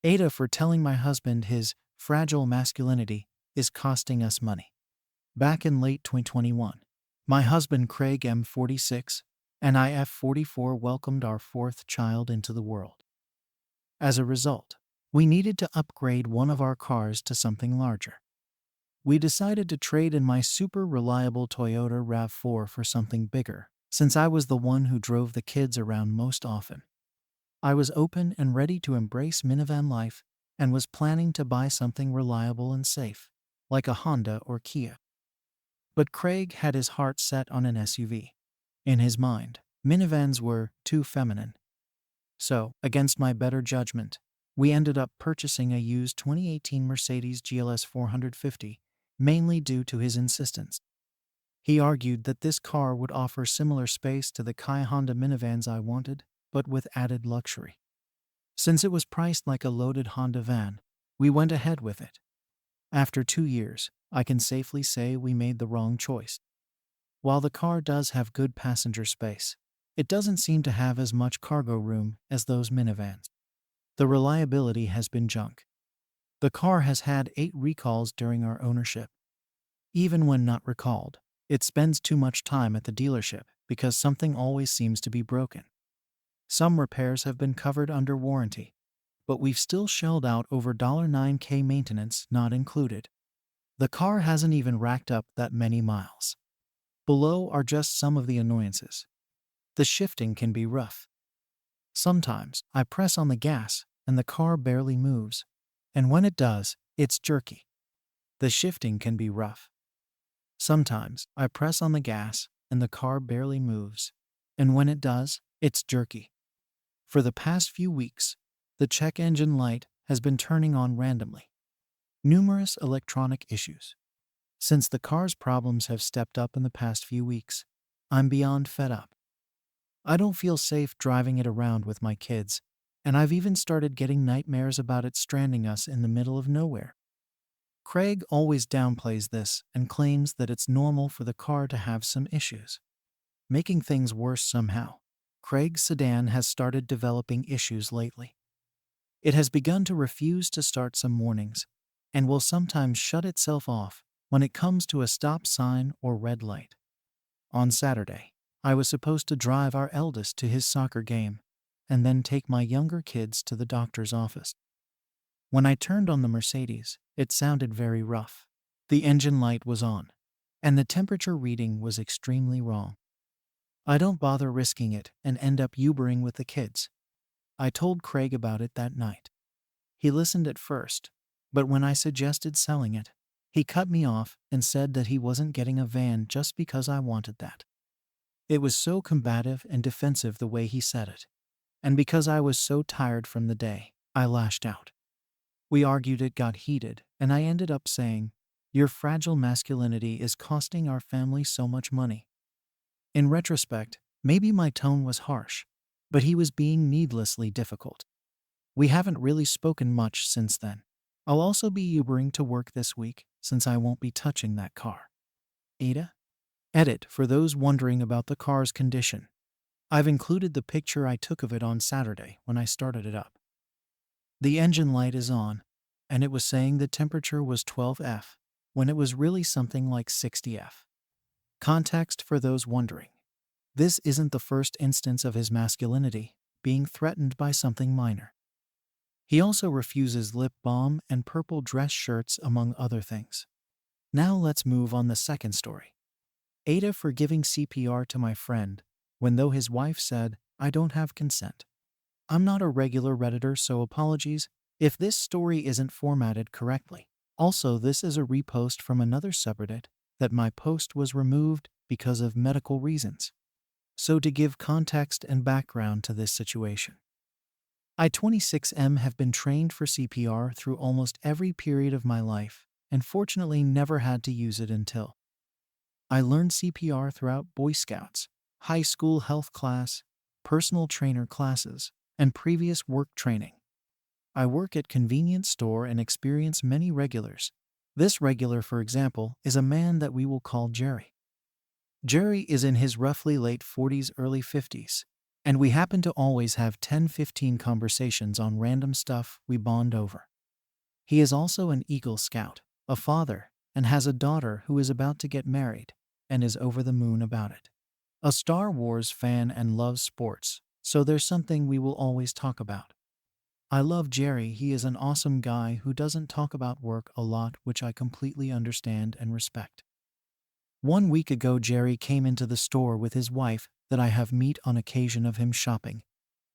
AITA for telling my husband his fragile masculinity is costing us money. Back in late 2021, my husband Craig M46 and I F44 welcomed our fourth child into the world. As a result, we needed to upgrade one of our cars to something larger. We decided to trade in my super reliable Toyota RAV4 for something bigger, since I was the one who drove the kids around most often. I was open and ready to embrace minivan life and was planning to buy something reliable and safe, like a Honda or Kia. But Craig had his heart set on an SUV. In his mind, minivans were too feminine. So, against my better judgment, we ended up purchasing a used 2018 Mercedes GLS 450, mainly due to his insistence. He argued that this car would offer similar space to the Kia Honda minivans I wanted, but with added luxury. Since it was priced like a loaded Honda van, we went ahead with it. After 2 years, I can safely say we made the wrong choice. While the car does have good passenger space, it doesn't seem to have as much cargo room as those minivans. The reliability has been junk. The car has had 8 recalls during our ownership. Even when not recalled, it spends too much time at the dealership because something always seems to be broken. Some repairs have been covered under warranty, but we've still shelled out over $9K maintenance not included. The car hasn't even racked up that many miles. Below are just some of the annoyances. The shifting can be rough. Sometimes I press on the gas and the car barely moves, and when it does, it's jerky. The shifting can be rough. Sometimes I press on the gas and the car barely moves, and when it does, it's jerky. For the past few weeks, the check engine light has been turning on randomly. Numerous electronic issues. Since the car's problems have stepped up in the past few weeks, I'm beyond fed up. I don't feel safe driving it around with my kids, and I've even started getting nightmares about it stranding us in the middle of nowhere. Craig always downplays this and claims that it's normal for the car to have some issues. Making things worse somehow, Craig's sedan has started developing issues lately. It has begun to refuse to start some mornings, and will sometimes shut itself off when it comes to a stop sign or red light. On Saturday, I was supposed to drive our eldest to his soccer game and then take my younger kids to the doctor's office. When I turned on the Mercedes, it sounded very rough. The engine light was on, and the temperature reading was extremely wrong. I don't bother risking it and end up Ubering with the kids. I told Craig about it that night. He listened at first, but when I suggested selling it, he cut me off and said that he wasn't getting a van just because I wanted that. It was so combative and defensive the way he said it, and because I was so tired from the day, I lashed out. We argued, it got heated, and I ended up saying, "Your fragile masculinity is costing our family so much money." In retrospect, maybe my tone was harsh, but he was being needlessly difficult. We haven't really spoken much since then. I'll also be Ubering to work this week since I won't be touching that car. AITA? Edit for those wondering about the car's condition. I've included the picture I took of it on Saturday when I started it up. The engine light is on, and it was saying the temperature was 12°F when it was really something like 60°F. Context for those wondering. This isn't the first instance of his masculinity being threatened by something minor. He also refuses lip balm and purple dress shirts, among other things. Now let's move on the second story. AITA for giving CPR to my friend, when though his wife said, "I don't have consent." I'm not a regular Redditor, so apologies if this story isn't formatted correctly. Also, this is a repost from another subreddit that my post was removed because of medical reasons. So to give context and background to this situation, I, 26M, have been trained for CPR through almost every period of my life and fortunately never had to use it until I learned CPR throughout Boy Scouts, high school health class, personal trainer classes, and previous work training. I work at convenience store and experience many regulars. This regular, for example, is a man that we will call Jerry. Jerry is in his roughly late 40s, early 50s, And we happen to always have 10-15 conversations on random stuff we bond over. He is also an Eagle Scout, a father, and has a daughter who is about to get married and is over the moon about it. A Star Wars fan and loves sports, so there's something we will always talk about. I love Jerry. He is an awesome guy who doesn't talk about work a lot, which I completely understand and respect. 1 week ago, Jerry came into the store with his wife that I have met on occasion of him shopping.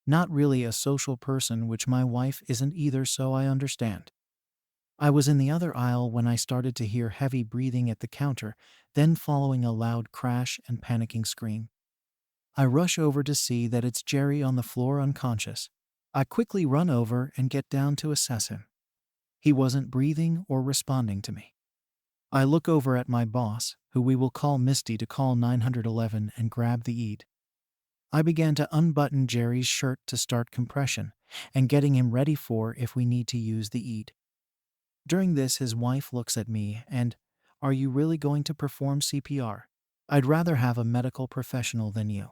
Not really a social person, which my wife isn't either, so I understand. I was in the other aisle when I started to hear heavy breathing at the counter, then following a loud crash and panicking scream. I rush over to see that it's Jerry on the floor unconscious. I quickly run over and get down to assess him. He wasn't breathing or responding to me. I look over at my boss, who we will call Misty, to call 911 and grab the ED. I began to unbutton Jerry's shirt to start compression and getting him ready for if we need to use the ED. During this, his wife looks at me and, "Are you really going to perform CPR? I'd rather have a medical professional than you."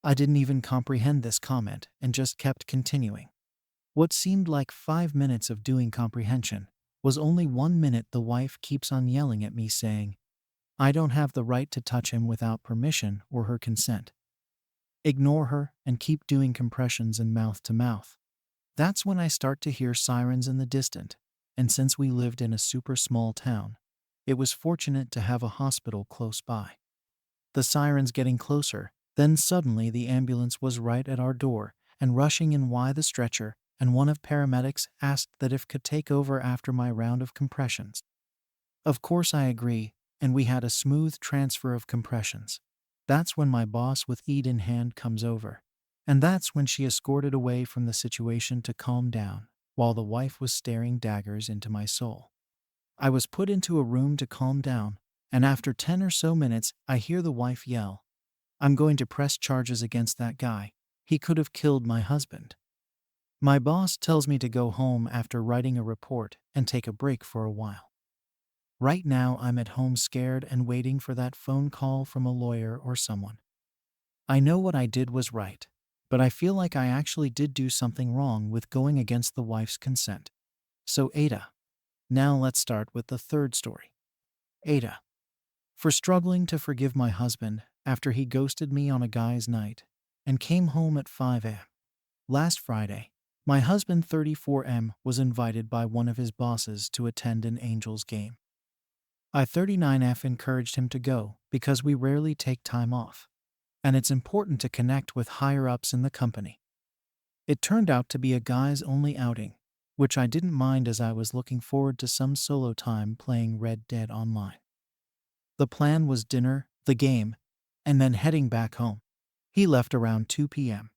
I didn't even comprehend this comment and just kept continuing. What seemed like 5 minutes of doing comprehension was only 1 minute. The wife keeps on yelling at me saying, "I don't have the right to touch him without permission or her consent. Ignore her and keep doing compressions and mouth to mouth." That's when I start to hear sirens in the distance, and since we lived in a super small town, it was fortunate to have a hospital close by. The sirens getting closer, then suddenly the ambulance was right at our door and rushing in. Why the stretcher, and one of paramedics asked that if could take over after my round of compressions. Of course I agree, and we had a smooth transfer of compressions. That's when my boss with ED in hand comes over. And that's when she escorted away from the situation to calm down, while the wife was staring daggers into my soul. I was put into a room to calm down, and after 10 or so minutes, I hear the wife yell, "I'm going to press charges against that guy. He could have killed my husband." My boss tells me to go home after writing a report and take a break for a while. Right now, I'm at home scared and waiting for that phone call from a lawyer or someone. I know what I did was right, but I feel like I actually did do something wrong with going against the wife's consent. So AITA. Now let's start with the third story. AITA. For struggling to forgive my husband after he ghosted me on a guy's night and came home at 5 a.m. Last Friday, my husband 34M was invited by one of his bosses to attend an Angels game. I 39F encouraged him to go because we rarely take time off, and it's important to connect with higher-ups in the company. It turned out to be a guys-only outing, which I didn't mind as I was looking forward to some solo time playing Red Dead Online. The plan was dinner, the game, and then heading back home. He left around 2 p.m.,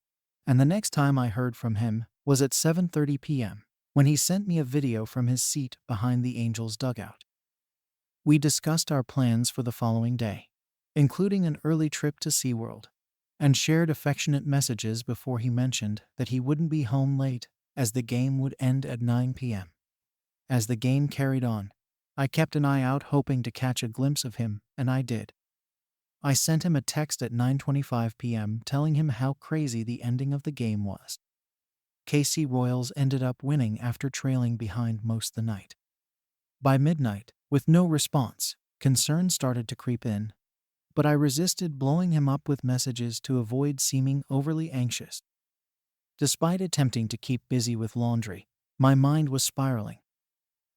and the next time I heard from him was at 7:30 p.m., when he sent me a video from his seat behind the Angels dugout. We discussed our plans for the following day, including an early trip to SeaWorld, and shared affectionate messages before he mentioned that he wouldn't be home late, as the game would end at 9 p.m. As the game carried on, I kept an eye out hoping to catch a glimpse of him, and I did. I sent him a text at 9:25 p.m. telling him how crazy the ending of the game was. KC Royals ended up winning after trailing behind most the night. By midnight, with no response, concern started to creep in, but I resisted blowing him up with messages to avoid seeming overly anxious. Despite attempting to keep busy with laundry, my mind was spiraling.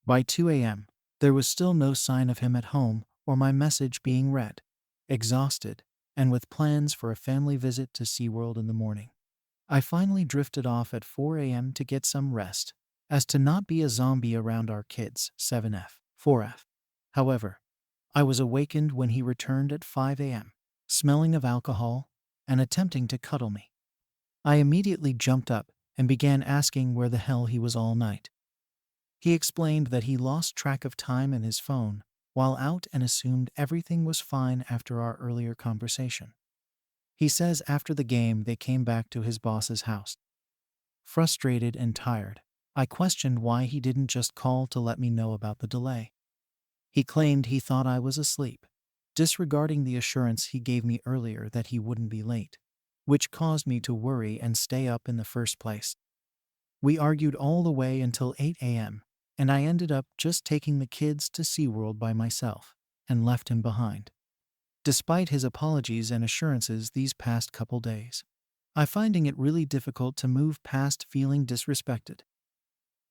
By 2 a.m., there was still no sign of him at home or my message being read. Exhausted, and with plans for a family visit to SeaWorld in the morning, I finally drifted off at 4 a.m. to get some rest, as to not be a zombie around our kids, 7F, 4F. However, I was awakened when he returned at 5 a.m., smelling of alcohol and attempting to cuddle me. I immediately jumped up and began asking where the hell he was all night. He explained that he lost track of time in his phone while out and assumed everything was fine after our earlier conversation. He says after the game they came back to his boss's house. Frustrated and tired, I questioned why he didn't just call to let me know about the delay. He claimed he thought I was asleep, disregarding the assurance he gave me earlier that he wouldn't be late. which caused me to worry and stay up in the first place. We argued all the way until 8 a.m., and I ended up just taking the kids to SeaWorld by myself and left him behind. Despite his apologies and assurances these past couple days, I'm finding it really difficult to move past feeling disrespected.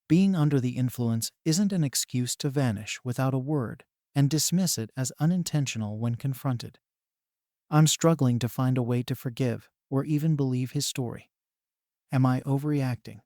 Being under the influence isn't an excuse to vanish without a word and dismiss it as unintentional when confronted. I'm struggling to find a way to forgive or even believe his story. Am I overreacting?